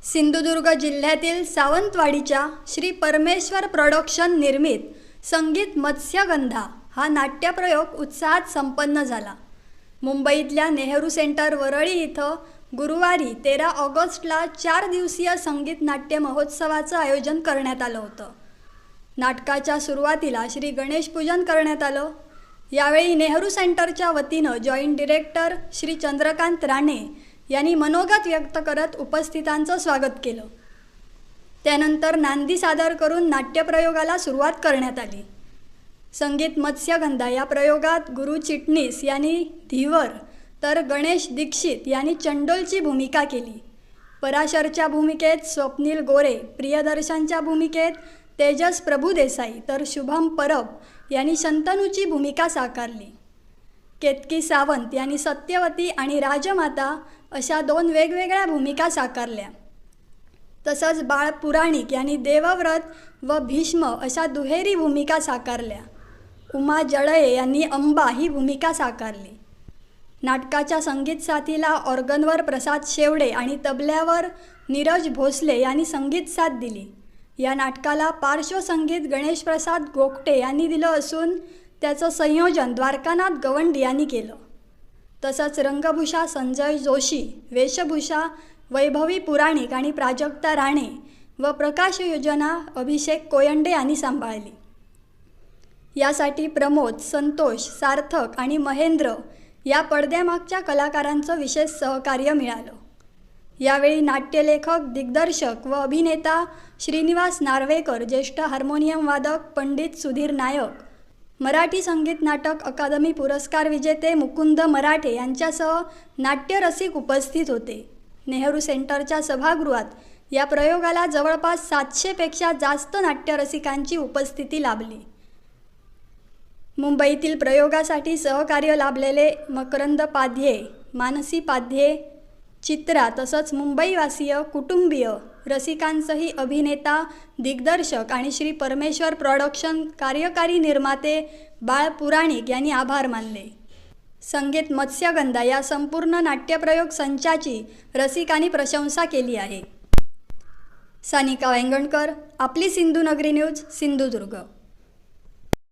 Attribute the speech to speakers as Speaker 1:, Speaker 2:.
Speaker 1: सिंधुदुर्ग जिल्ह्यातील सावंतवाडीच्या श्री परमेश्वर प्रोडक्शन निर्मित संगीत मत्स्यगंधा हा नाट्यप्रयोग उत्साहात संपन्न झाला। मुंबईतल्या नेहरू सेंटर वरळी इथं गुरुवारी 13 ऑगस्टला 4 दिवसीय संगीत नाट्य महोत्सवाचं आयोजन करण्यात आलं होतं। नाटकाच्या सुरुवातीला श्री गणेश पूजन करण्यात आलं। यावेळी नेहरू सेंटरच्या वतीनं जॉईंट डिरेक्टर श्री चंद्रकांत राणे यांनी मनोगत व्यक्त करत उपस्थितांचं स्वागत केलं। त्यानंतर नांदी सादर करून नाट्यप्रयोगाला सुरुवात करण्यात आली। संगीत मत्स्यगंधा या प्रयोगात गुरु चिटणीस यांनी धीवर तर गणेश दीक्षित यांनी चंडोलची भूमिका केली। पराशरच्या भूमिकेत स्वप्नील गोरे, प्रियदर्शनच्या भूमिकेत तेजस प्रभुदेसाई तर शुभम परब यांनी शंतनूची भूमिका साकारली। केतकी सावंत यांनी सत्यवती आणि राजमाता अशा 2 वेगवेगळ्या भूमिका साकारल्या। तसंच बाळ पुराणिक यांनी देवव्रत व भीष्म अशा दुहेरी भूमिका साकारल्या। उमा जळये यांनी अंबा ही भूमिका साकारली। नाटकाच्या संगीत साथीला ऑर्गनवर प्रसाद शेवडे आणि तबल्यावर नीरज भोसले यांनी संगीत साथ दिली। या नाटकाला पार्श्वसंगीत गणेश प्रसाद गोगटे यांनी दिलं असून त्याचं संयोजन द्वारकानाथ गवंडी यांनी केलं। तसंच रंगभूषा संजय जोशी, वेशभूषा वैभवी पुराणिक आणि प्राजक्ता राणे व प्रकाश योजना अभिषेक कोयंडे यांनी सांभाळली। यासाठी प्रमोद, संतोष, सार्थक आणि महेंद्र या पडद्यामागच्या कलाकारांचं विशेष सहकार्य मिळालं। यावेळी नाट्यलेखक, दिग्दर्शक व अभिनेता श्रीनिवास नार्वेकर, ज्येष्ठ हार्मोनियम वादक पंडित सुधीर नायक, मराठी संगीत नाटक अकादमी पुरस्कार विजेते मुकुंद मराठे यांच्यासह नाट्यरसिक उपस्थित होते। नेहरू सेंटरच्या सभागृहात या प्रयोगाला जवळपास 700 पेक्षा जास्त नाट्यरसिकांची उपस्थिती लाभली। मुंबईतील प्रयोगासाठी सहकार्य लाभलेले मकरंद पाध्ये, मानसी पाध्ये, चित्रा तसंच मुंबईवासीय, कुटुंबीय, रसिकांसही अभिनेता, दिग्दर्शक आणि श्री परमेश्वर प्रोडक्शन कार्यकारी निर्माते बाळ पुराणिक यांनी आभार मानले। संगीत मत्स्यगंधा या संपूर्ण नाट्यप्रयोग संचाची रसिकांनी प्रशंसा केली आहे। सानिका वेंगणकर, आपली सिंधुनगरी न्यूज, सिंधुदुर्ग।